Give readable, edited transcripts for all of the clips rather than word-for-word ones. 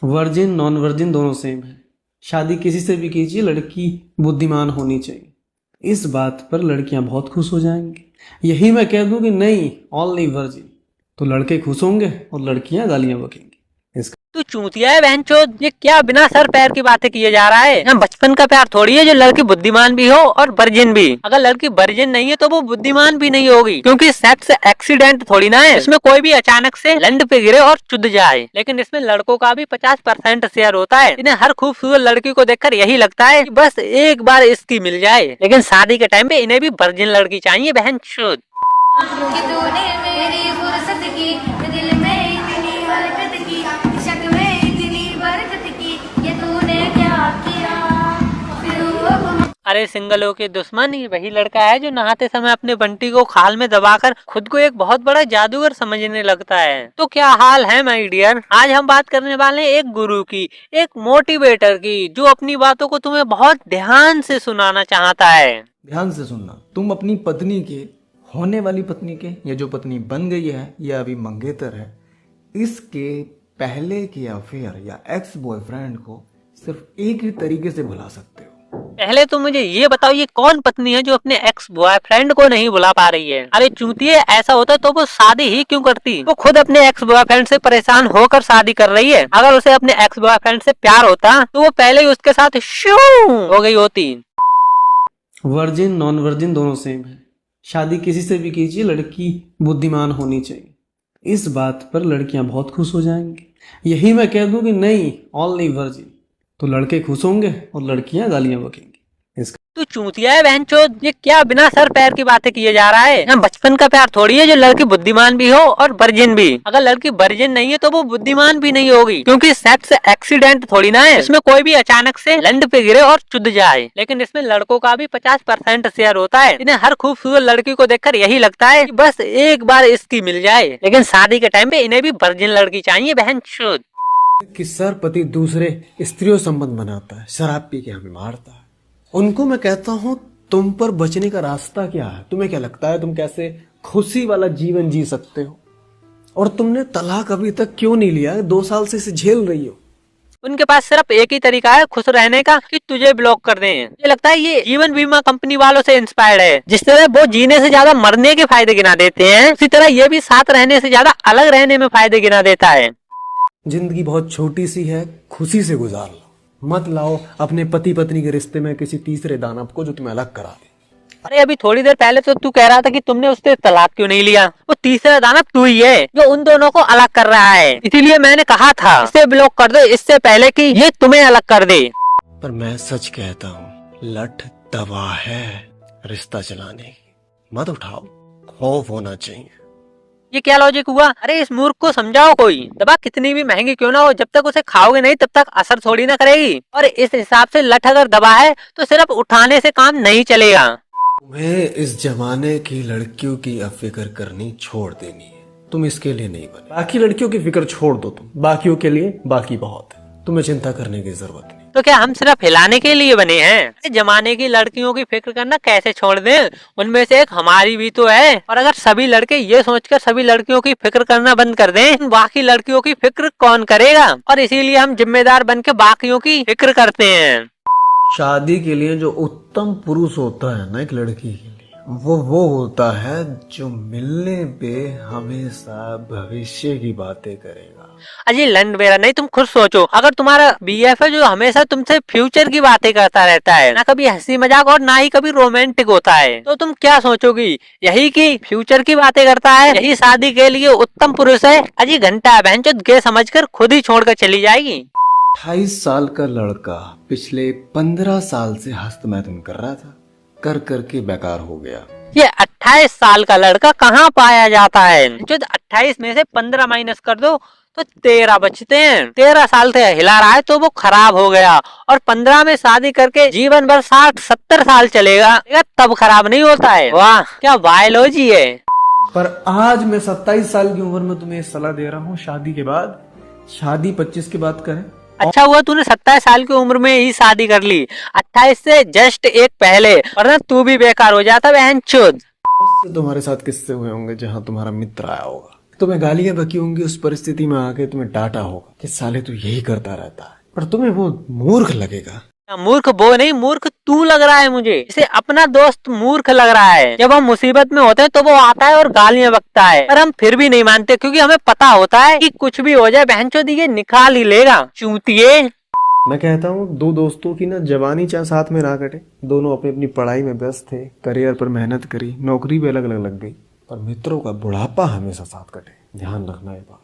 Virgin non virgin दोनों same है। शादी किसी से भी कीजिए, लड़की बुद्धिमान होनी चाहिए। इस बात पर लड़कियां बहुत खुश हो जाएंगी। यही मैं कह दूं कि नहीं, ओनली वर्जिन, तो लड़के खुश होंगे और लड़कियां गालियां बकेंगी। तू चूतिया है बहनचोद, ये क्या बिना सर पैर की बातें किए जा रहा है। यहाँ बचपन का प्यार थोड़ी है जो लड़की बुद्धिमान भी हो और वर्जिन भी। अगर लड़की वर्जिन नहीं है तो वो बुद्धिमान भी नहीं होगी, क्योंकि सेक्स एक्सीडेंट थोड़ी ना है। इसमें कोई भी अचानक से लैंड पे गिरे और चुद जाए। लेकिन इसमें लड़कों का भी 50% शेयर होता है। इन्हें हर खूबसूरत लड़की को देखकर यही लगता है कि बस एक बार इसकी मिल जाए, लेकिन शादी के टाइम पे इन्हें भी वर्जिन लड़की चाहिए बहनचोद। कि तूने मेरी फुर्सत की, दिल में इतनी हरकत की, शक में इतनी बरकत की, ये तूने क्या किया। फिर वो अरे सिंगलों के दुश्मन ही वही लड़का है जो नहाते समय अपने बंटी को खाल में दबाकर खुद को एक बहुत बड़ा जादूगर समझने लगता है। तो क्या हाल है माय डियर, आज हम बात करने वाले हैं एक गुरु की, एक मोटिवेटर की, जो अपनी बातों को तुम्हें बहुत ध्यान से सुनाना चाहता है। ध्यान से सुनना, तुम अपनी पत्नी के, होने वाली पत्नी के, या जो पत्नी बन गई है या अभी मंगेतर है, इसके पहले के अफेयर या एक्स बॉयफ्रेंड को सिर्फ एक ही तरीके से भुला सकते हो। पहले तो मुझे ये बताओ, ये कौन पत्नी है जो अपने एक्स बॉयफ्रेंड को नहीं बुला पा रही है। अरे चूतिए, ऐसा होता तो वो शादी ही क्यों करती। वो खुद अपने एक्स बॉयफ्रेंड से परेशान होकर शादी कर रही है। अगर उसे अपने एक्स बॉयफ्रेंड से प्यार होता तो वो पहले ही उसके साथ शू हो गई होती। वर्जिन नॉन वर्जिन दोनों सेम है। शादी किसी से भी कीजिए, लड़की बुद्धिमान होनी चाहिए। इस बात पर लड़कियां बहुत खुश हो जाएंगी। यही मैं कह दूं कि नहीं, ओनली वर्जिन, तो लड़के खुश होंगे और लड़कियां गालियां बकेंगी। तू चूतिया है बहनचोद, ये क्या बिना सर पैर की बातें किए जा रहा है। यहाँ बचपन का प्यार थोड़ी है जो लड़की बुद्धिमान भी हो और वर्जिन भी। अगर लड़की वर्जिन नहीं है तो वो बुद्धिमान भी नहीं होगी, क्योंकि सेक्स एक्सीडेंट थोड़ी ना है। इसमें कोई भी अचानक से लैंड पे गिरे और चुद जाए। लेकिन इसमें लड़कों का भी 50% शेयर होता है। इन्हें हर खूबसूरत लड़की को देखकर यही लगता है कि बस एक बार इसकी मिल जाए, लेकिन शादी के टाइम पे इन्हें भी वर्जिन लड़की चाहिए बहनचोद। कि सर पति दूसरे स्त्रियों संबंध बनाता है, शराब पी के हमें मारता है, उनको मैं कहता हूँ तुम पर बचने का रास्ता क्या है। तुम्हें क्या लगता है तुम कैसे खुशी वाला जीवन जी सकते हो, और तुमने तलाक अभी तक क्यों नहीं लिया? 2 साल से इसे झेल रही हो। उनके पास सिर्फ एक ही तरीका है खुश रहने का, कि तुझे ब्लॉक कर दें। मुझे लगता है ये जीवन बीमा कंपनी वालों से इंस्पायर्ड है। जिस तरह वो जीने से ज्यादा मरने के फायदे गिना देते हैं, उसी तरह ये भी साथ रहने से ज्यादा अलग रहने में फायदे गिना देता है। जिंदगी बहुत छोटी सी है, खुशी से गुजार लो। मत लाओ अपने पति पत्नी के रिश्ते में किसी तीसरे दानव को जो तुम्हें अलग करा दे। अरे अभी थोड़ी देर पहले तो तू कह रहा था कि तुमने उससे तलाक क्यों नहीं लिया। वो तीसरा दानव तू ही है जो उन दोनों को अलग कर रहा है। इसीलिए मैंने कहा था इसे ब्लॉक कर दो, इससे पहले कि ये तुम्हें अलग कर दे। पर मैं सच कहता हूँ, लठ दवा है रिश्ता चलाने की, मत उठाओ, खौफ होना चाहिए। ये क्या लॉजिक हुआ? अरे इस मूर्ख को समझाओ कोई। दवा कितनी भी महंगी क्यों ना हो, जब तक उसे खाओगे नहीं तब तक असर थोड़ी ना करेगी। और इस हिसाब से लठ अगर दवा है तो सिर्फ उठाने से काम नहीं चलेगा। तुम्हें इस जमाने की लड़कियों की फिक्र करनी छोड़ देनी है। तुम इसके लिए नहीं बने। बाकी लड़कियों की फिक्र छोड़ दो, तुम बाकियों के लिए बाकी बहुत है, तुम्हें चिंता करने की जरूरत नहीं। तो क्या हम सिर्फ हिलाने के लिए बने हैं? जमाने की लड़कियों की फिक्र करना कैसे छोड़ दें? उनमें से एक हमारी भी तो है। और अगर सभी लड़के ये सोचकर सभी लड़कियों की फिक्र करना बंद कर दें, बाकी लड़कियों की फिक्र कौन करेगा? और इसीलिए हम जिम्मेदार बन के बाकियों की फिक्र करते हैं। शादी के लिए जो उत्तम पुरुष होता है ना एक लड़की के लिए, वो होता है जो मिलने पे हमेशा भविष्य की बातें करेगा। अजी लंड मेरा नहीं, तुम खुद सोचो, अगर तुम्हारा बीएफ है जो हमेशा तुमसे फ्यूचर की बातें करता रहता है, ना कभी हंसी मजाक और ना ही कभी रोमांटिक होता है, तो तुम क्या सोचोगी? यही कि फ्यूचर की बातें करता है, यही शादी के लिए उत्तम पुरुष है। अजी घंटा बहनचोद गे समझकर खुद ही छोड़कर चली जाएगी। 28 साल का लड़का पिछले 15 साल से हस्त मैथुन कर रहा था, कर करके बेकार हो गया। ये 28 साल का लड़का कहाँ पाया जाता है? जो 28 में से 15 माइनस कर दो तो 13 बचते हैं। 13 साल से हिला रहा है तो वो खराब हो गया, और 15 में शादी करके जीवन भर 60-70 साल चलेगा, तब खराब नहीं होता है। वाह क्या बायोलॉजी है। पर आज मैं 27 साल की उम्र में तुम्हें सलाह दे रहा हूँ, शादी के बाद, शादी 25 के बाद करें। अच्छा हुआ तूने 27 साल की उम्र में ही शादी कर ली, 28 से जस्ट एक पहले, वरना तू भी बेकार हो जाता बहनचोद। तुम्हारे साथ किस्से हुए होंगे जहाँ तुम्हारा मित्र आया होगा, तुम्हें गालियां बकी होंगी, उस परिस्थिति में आके तुम्हें डांटा होगा कि साले तू यही करता रहता है, पर तुम्हें वो मूर्ख लगेगा। मूर्ख वो नहीं, मूर्ख तू लग रहा है मुझे। इसे अपना दोस्त मूर्ख लग रहा है। जब हम मुसीबत में होते हैं तो वो आता है और गालियां बकता है, पर हम फिर भी नहीं मानते क्योंकि हमें पता होता है कि कुछ भी हो जाए बहनचोद ये निकाल ही लेगा। चूतिए। मैं कहता हूँ दो दोस्तों की ना जवानी चाहे साथ में ना कटे, दोनों अपनी अपनी पढ़ाई में व्यस्त थे, करियर पर मेहनत करी, नौकरी भी अलग अलग लग गई, पर मित्रों का बुढ़ापा हमेशा साथ कटे। ध्यान रखना ये बात।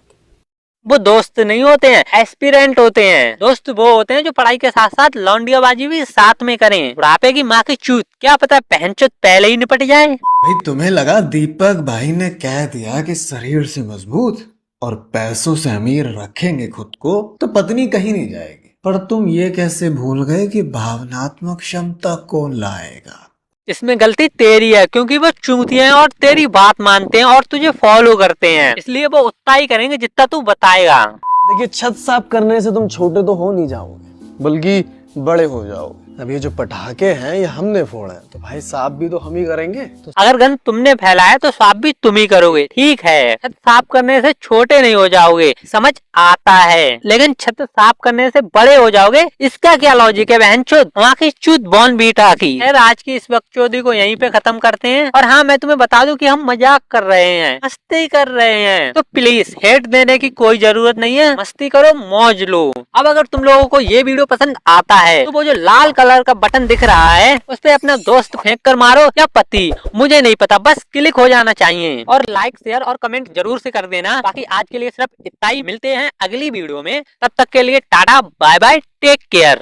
वो दोस्त नहीं होते हैं, एस्पिरेंट होते हैं। दोस्त वो होते हैं जो पढ़ाई के साथ साथ लौंडियाबाजी भी साथ में करें। बुढ़ापे की माँ की चूत, क्या पता बहनचोद पहले ही निपट जाए। भाई तुम्हें लगा दीपक भाई ने कह दिया कि शरीर से मजबूत और पैसों से अमीर रखेंगे खुद को तो पत्नी कहीं नहीं जाएगी, पर तुम ये कैसे भूल गए कि भावनात्मक क्षमता कौन लाएगा। इसमें गलती तेरी है क्योंकि वो चूतिए हैं और तेरी बात मानते हैं और तुझे फॉलो करते हैं, इसलिए वो उतना ही करेंगे जितना तू बताएगा। देखिए, छत साफ करने से तुम छोटे तो हो नहीं जाओगे, बल्कि बड़े हो जाओगे। अब ये जो पटाखे हैं ये हमने फोड़े हैं, तो भाई साफ भी तो हम ही करेंगे। तो अगर गंद तुमने फैलाया तो साफ भी तुम ही करोगे, ठीक है। छत साफ करने से छोटे नहीं हो जाओगे, समझ आता है, लेकिन छत साफ करने से बड़े हो जाओगे, इसका क्या लॉजिक है बहनचोद। वहाँ की चूत बॉन बीटा की। खैर, आज की इस बकचोदी को यहीं पे खत्म करते हैं। और हाँ, मैं तुम्हें बता दूं कि हम मजाक कर रहे हैं, मस्ती कर रहे हैं, तो प्लीज हेट देने की कोई जरूरत नहीं है। मस्ती करो, मौज लो। अब अगर तुम लोगों को ये वीडियो पसंद आता है तो वो जो लाल कलर का बटन दिख रहा है उस पे अपना दोस्त फेंक कर मारो या पति, मुझे नहीं पता, बस क्लिक हो जाना चाहिए। और लाइक शेयर और कमेंट जरूर से कर देना। बाकी आज के लिए सिर्फ इतना ही, मिलते हैं अगली वीडियो में, तब तक के लिए tata bye bye, take care.